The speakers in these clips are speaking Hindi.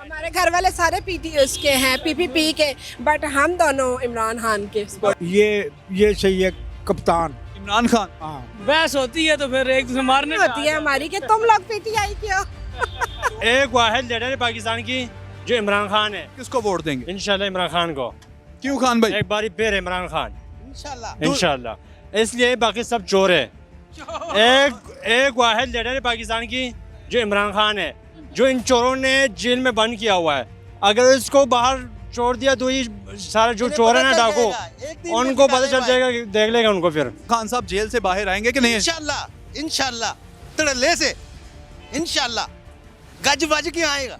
हमारे घर वाले सारे पीटी उसके हैं, पीपीपी के, बट हम दोनों इमरान खान के। ये सही है कप्तान इमरान खान। हाँ बहस होती है तो फिर एक दूसरे मारने होती है हमारी कि तुम लोग पीटीआई क्यों। एक वाहिद लीडर है पाकिस्तान की जो इमरान खान है। किसको वोट देंगे? इंशाल्लाह इमरान खान को। क्यों खान भाई? एक बारी फिर इमरान खान इंशाल्लाह। इसलिए बाकी सब चोर है। एक वाहिद लीडर है पाकिस्तान की जो इमरान खान है, जो इन चोरों ने जेल में बंद किया हुआ है। अगर इसको बाहर छोड़ दिया तो ये सारे जो चोर है ना डाकू, उनको पता चल जाएगा, देख लेगा उनको फिर। खान साहब जेल से बाहर आएंगे कि नहीं? इंशाल्लाह इंशाल्लाह तड़ले से इंशाल्लाह गज बज के आएगा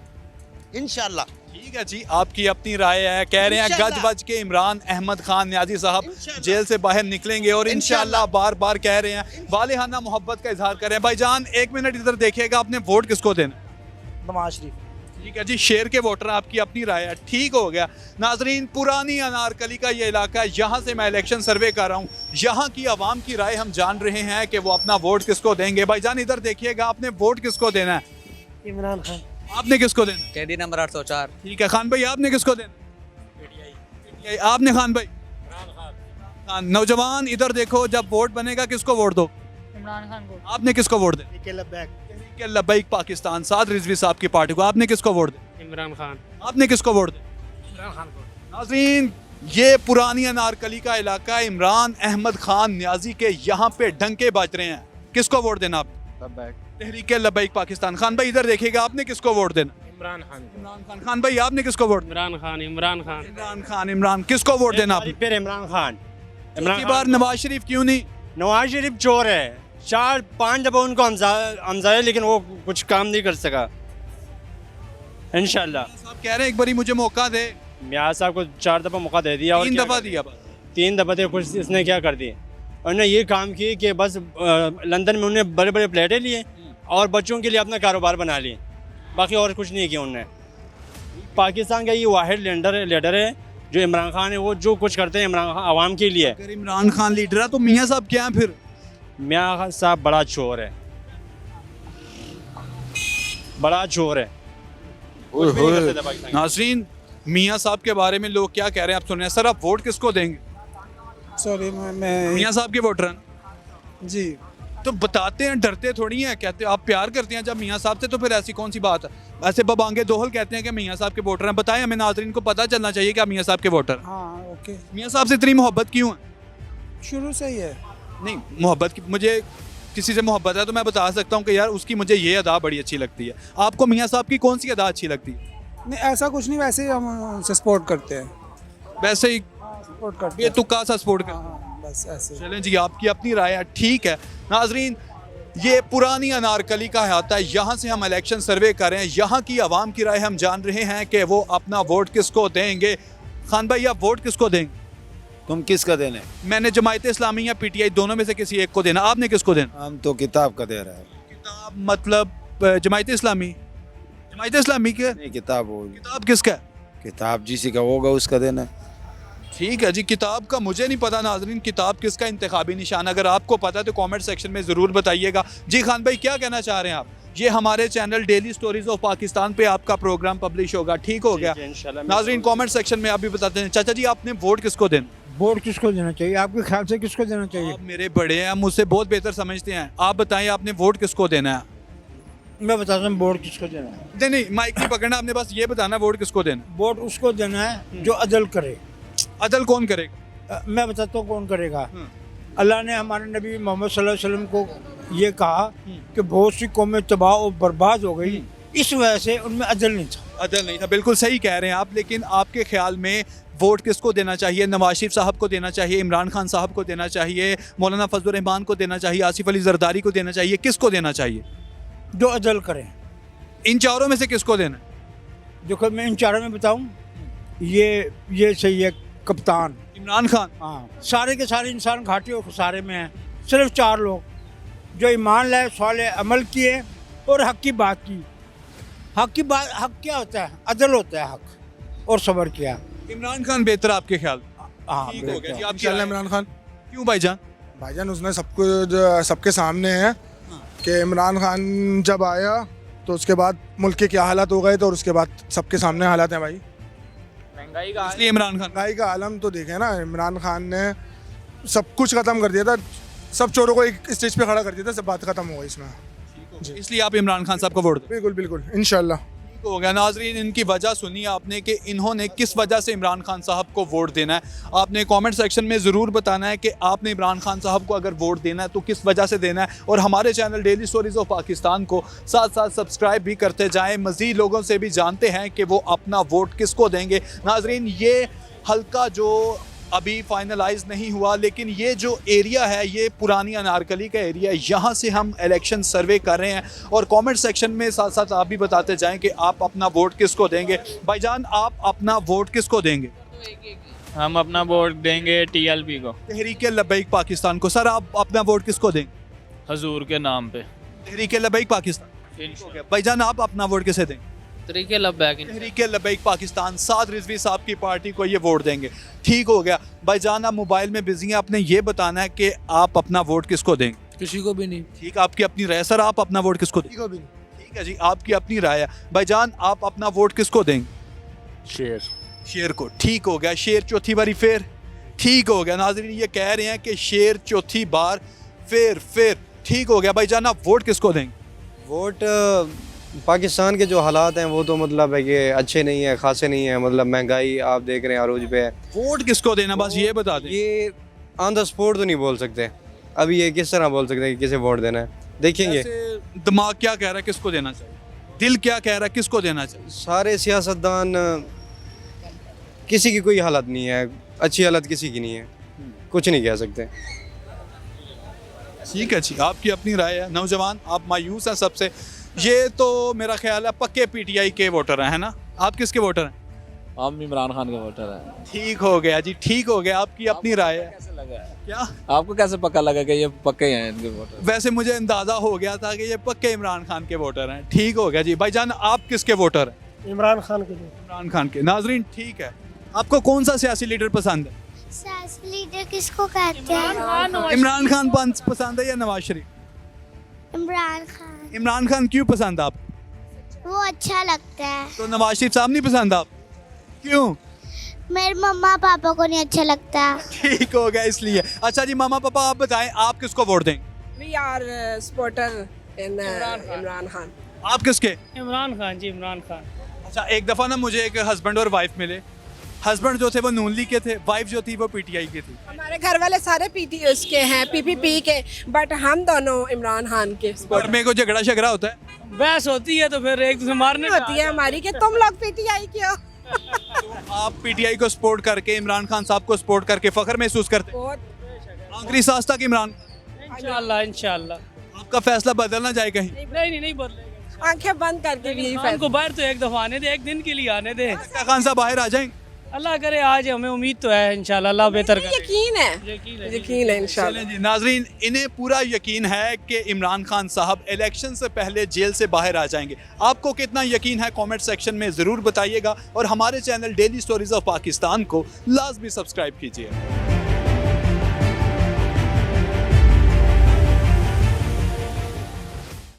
इंशाल्लाह। ठीक है जी, आपकी अपनी राय है। कह रहे हैं गज बज के इमरान अहमद खान न्याजी साहब जेल से बाहर निकलेंगे और इंशाल्लाह बार बार कह रहे हैं, वालिहाना मोहब्बत का इजहार कर रहे हैं। भाईजान एक मिनट इधर देखिएगा, आपने वोट किसको देना? नवाज शरीफ। ठीक है जी, शेर के वोटर, आपकी अपनी राय है, ठीक हो गया। नाजरीन, पुरानी अनारकली का ये इलाका है, यहाँ से मैं इलेक्शन सर्वे कर रहा हूँ। यहाँ की आवाम की राय हम जान रहे हैं कि वो अपना वोट किसको देंगे। भाईजान इधर देखिएगा, आपने वोट किसको देना है? इमरान खान। आपने किसको देना? कैडी नंबर 804। ठीक है खान भाई, आपने किसको देना? PTI। आपने खान भाई? खान। नौजवान इधर देखो, जब वोट बनेगा किसको वोट दो? इमरान खान को। आपने किसको वोट दे? तहरीक लब्बैक पाकिस्तान, साद रिजवी साहब की पार्टी को। आपने किसको वोट दे? इमरान खान। आपने किसको वोट दे? इमरान खान को। नाज़रीन, ये पुरानी अनारकली का इलाका है, इमरान अहमद खान न्याजी के यहाँ पे डंके बज रहे हैं। किसको वोट देना आप? तहरीक लब्बैक पाकिस्तान। खान भाई इधर देखिएगा, आपने किसको वोट देना? इमरान खान। इमरान खान। खान भाई आपने किसको वोट? इमरान खान। इमरान खान। इमरान खान। इमरान किसको वोट देना आपने? फिर इमरान खान। इमरान बार नवाज शरीफ क्यों नहीं? नवाज शरीफ चोर है, 4-5 दफा उनको हमजाया लेकिन वो कुछ काम नहीं कर सका। इंशाल्लाह साहब कह रहे हैं एक बारी मुझे मौका दे। मियाँ साहब को 4 दफा मौका दे दिया और 3 क्या दफा कर दिया। 3 दफा दे, कुछ इसने क्या कर दिए। उन्होंने ये काम किए कि बस लंदन में उन्होंने बड़े बड़े फ्लैटें लिए और बच्चों के लिए अपना कारोबार बना लिए, बाकी और कुछ नहीं किया उन्होंने। पाकिस्तान का ये वाहिद लीडर है जो इमरान खान है, वो जो कुछ करते हैं इमरान खान आवाम के लिए। अगर इमरान खान लीडर है तो मियाँ साहब क्या है फिर? मियाँ साहब बड़ा चोर है, बड़ा चोर है। कुछ भी नहीं कर सकता पाकिस्तान। नाज़रीन, मियाँ साहब के बारे में लोग क्या कह रहे हैं आप सुन रहे हैं। सर आप वोट किसको देंगे? सॉरी मैं मियाँ साहब के वोटर हैं जी। तो बताते हैं, डरते थोड़ी हैं। कहते आप प्यार करते हैं जब मियाँ साहब से, तो फिर ऐसी कौन सी बात है? ऐसे बबांगे दोहल कहते हैं कि मियाँ साहब के वोटर हैं। बताएं हमें, नाज़रीन को पता चलना चाहिए कि आप मियाँ साहब के वोटर हैं। हाँ ओके, मियाँ साहब से इतनी मोहब्बत क्यों है? शुरू से ही है। नहीं, मोहब्बत की, मुझे किसी से मोहब्बत है तो मैं बता सकता हूँ कि यार उसकी मुझे ये अदा बड़ी अच्छी लगती है। आपको मियाँ साहब की कौन सी अदा अच्छी लगती है? नहीं ऐसा कुछ नहीं, वैसे ही हम उनसे सपोर्ट करते हैं। वैसे ही सपोर्ट करते ये हैं। तुक्का सा सपोर्ट कर। हाँ बस ऐसे। चलें जी, आपकी अपनी राय है, ठीक है। नाजरीन, ये पुरानी अनारकली का अहाता है, यहाँ से हम इलेक्शन सर्वे कर रहे हैं। यहाँ की आवाम की राय हम जान रहे हैं कि वो अपना वोट किसको देंगे। खान भाई आप वोट किसको देंगे? तुम किसका देने? मैंने जमायत इस्लामी या PTI दोनों में से किसी एक को देना। आपने किसको देना? हम तो किताब का दे रहे हैं। किताब मतलब जमायत इस्लामी? जमायत इस्लामी के नहीं, किताब हो। किताब किसका है? किताब जिसी का होगा उसका देना। ठीक है जी, किताब का मुझे नहीं पता। नाजरीन, किताब किसका इंतखाबी निशान, अगर आपको पता है तो कमेंट सेक्शन में ज़रूर बताइएगा। जी खान भाई क्या कहना चाह रहे हैं आप? ये हमारे channel daily stories of Pakistan पे आपका प्रोग्राम पब्लिश होगा, ठीक हो गया। नाजरीन कमेंट सेक्शन में आप भी बताते हैं। चाचा जी आपने वोट किसको देना? वोट किसको देना चाहिए आपके ख्याल से? किसको देना चाहिए? आप मेरे बड़े हैं, मुझसे बहुत बेहतर समझते हैं। आप बताएं आपने वोट किसको देना है? मैं बताता हूँ वोट किसको देना है। नहीं नहीं, माइक नहीं पकड़ना आपने, बस ये बताना वोट किसको देना। वोट उसको देना है जो अदल करे। अदल कौन करेगा? मैं बताता हूँ कौन करेगा। अल्लाह ने हमारे नबी मोहम्मद सल्लल्लाहु अलैहि वसल्लम को ये कहा कि बहुत सी कौमें तबाह और बर्बाद हो गई, इस वजह से उनमें अदल नहीं था। अदल नहीं था, बिल्कुल सही कह रहे हैं आप। लेकिन आपके ख्याल में वोट किसको देना चाहिए? नवाज शरीफ साहब को देना चाहिए, इमरान खान साहब को देना चाहिए, मौलाना फजलुर रहमान को देना चाहिए, आसिफ अली जरदारी को देना चाहिए? किसको देना चाहिए? जो अदल करें। इन चारों में से किसको देना? देखो मैं इन चारों में बताऊं, ये सही है कप्तान इमरान खान। हाँ, सारे के सारे इंसान घाटे और खसारे में हैं। सिर्फ 4 लोग जो ईमान लाए, सवाल अमल किए और हक की बात की। हक की बात, हक क्या होता है? अदल होता है हक, और सब्र किया। इमरान खान बेहतर आपके ख्याल? हाँ ठीक हो गया जी, आपकी इंशाल्लाह इमरान खान। क्यों भाईजान? भाईजान उसने सबको सबके सामने है कि इमरान खान जब आया तो उसके बाद मुल्क के क्या हालात हो गए थे और उसके बाद सबके सामने हालात हैं भाई। महंगाई का इसलिए इमरान खान महंगाई का आलम तो देखे ना, इमरान खान ने सब कुछ ख़त्म कर दिया था, सब चोरों को एक स्टेज पे खड़ा कर दिया था, सब बात ख़त्म हो गई इसमें। इसलिए आप इमरान खान साहब को वोट दें। बिल्कुल बिल्कुल इंशाल्लाह। ठीक हो गया नाजरीन, इनकी वजह सुनी आपने कि इन्होंने किस वजह से इमरान खान साहब को वोट देना है। आपने कमेंट सेक्शन में ज़रूर बताना है कि आपने इमरान खान साहब को अगर वोट देना है तो किस वजह से देना है, और हमारे channel daily stories of Pakistan को साथ साथ सब्सक्राइब भी करते जाएँ। मज़ीद लोगों से भी जानते हैं कि वो अपना वोट किसको देंगे। नाजरीन, ये हल्का जो अभी फाइनलाइज नहीं हुआ, लेकिन ये जो एरिया है ये पुरानी अनारकली का एरिया है, यहाँ से हम इलेक्शन सर्वे कर रहे हैं, और कमेंट सेक्शन में साथ साथ आप भी बताते जाएं कि आप अपना वोट किसको देंगे। भाईजान, आप अपना वोट किसको देंगे? हम अपना वोट देंगे TLP को, तहरीक लब्बैक पाकिस्तान को। सर, आप अपना वोट किसको देंगे? हजूर के नाम पे। तहरीक लब्बैक पाकिस्तान। भाईजान, आप अपना वोट किसे देंगे? तरीके लब्बैक। तहरीक लब्बैक पाकिस्तान, साद रिजवी साहब की पार्टी को ये वोट देंगे। ठीक हो गया भाईजान, आप मोबाइल में बिजी हैं, आपने ये बताना है कि आप अपना वोट किसको देंगे। किसी को भी नहीं। ठीक, आपकी अपनी राय। सर, आप अपना वोट किसको देंगे? ठीक है जी, आपकी अपनी राय है। भाईजान, आप अपना वोट किसको देंगे? शेर को। ठीक हो गया, शेर चौथी बारी फेर। ठीक हो गया नाजरीन, ये कह रहे हैं कि शेर चौथी बार फेर। ठीक हो गया भाईजान, आप वोट किसको देंगे? वोट पाकिस्तान के जो हालात हैं वो तो मतलब है कि अच्छे नहीं है, खासे नहीं है। मतलब महंगाई आप देख रहे हैं अरूज पे है। वोट किसको देना, बस ये बता दें। ये ऑन द स्पॉट तो नहीं बोल सकते, अभी ये किस तरह बोल सकते हैं कि किसे वोट देना है, देखेंगे। ऐसे दिमाग क्या कह रहा है किसको देना चाहिए, दिल क्या कह रहा है किसको देना चाहिए? सारे सियासतदान, किसी की कोई हालत नहीं है, अच्छी हालत किसी की नहीं है, कुछ नहीं कह सकते। ठीक है जी, आपकी अपनी राय है। नौजवान, आप मायूस हैं सबसे। ये तो मेरा ख्याल है पक्के PTI के वोटर हैं, है ना? आप किसके वोटर हैं? हम इमरान खान के वोटर हैं। ठीक हो गया जी, ठीक हो गया, आपकी अपनी राय है। कैसे लगा है? क्या आपको कैसे पक्का लगा कि ये पक्के हैं इनके वोटर? वैसे मुझे अंदाजा हो गया था कि ये पक्के इमरान खान के वोटर हैं। ठीक हो गया जी। भाईजान, आप किसके वोटर हैं? इमरान खान के लिए। इमरान खान के। नाजरीन, ठीक है, आपको कौन सा सियासी लीडर पसंद है? सियासी लीडर किसको कहते हैं? इमरान खान पसंद है या नवाज शरीफ? इमरान खान। इमरान खान क्यों पसंद आप? वो अच्छा लगता है। तो नवाज शरीफ साहब नहीं पसंद आप? क्यों? मेरे मम्मा पापा को नहीं अच्छा लगता। ठीक हो गया, इसलिए। अच्छा जी, मामा पापा आप बताएं, आप किसको वोट देंगे? We are supporter in Imran Khan. आप किसके? इमरान खान जी, इमरान खान। अच्छा, एक दफ़ा ना मुझे एक हस्बैंड और वाइफ मिले। हस्बैंड जो थे वो नून लीग के थे, वाइफ जो थी वो PTI की थी। हमारे घर वाले सारे उसके हैं, PPP के, बट हम दोनों इमरान खान के घर में कोई झगड़ा होता है? बहस होती है तो फिर एक दूसरे मारने होती है हमारी कि तुम लोग PTI क्यों? आप PTI को सपोर्ट करके, इमरान खान साहब को सपोर्ट करके फख्र महसूस करते हैं? बहुत। आखिरी सांस तक इमरान। इंशाल्लाह आपका फैसला बदल ना जाए कहीं? नहीं बदलेगा। आंखें बंद करके भी उनको बाहर तो एक दफा आने दे, एक दिन के लिए आने दे। खान साहब बाहर आ जाएंगे? अल्लाह करे आज, हमें उम्मीद तो है इंशाल्लाह, अल्लाह बेहतर करे। यकीन है इंशाल्लाह। चलें जी नाजरीन, इन्हें पूरा यकीन है कि इमरान खान साहब इलेक्शन से पहले जेल से बाहर आ जाएंगे। आपको कितना यकीन है कमेंट सेक्शन में ज़रूर बताइएगा, और हमारे channel daily stories of Pakistan को लाजमी सब्सक्राइब कीजिए।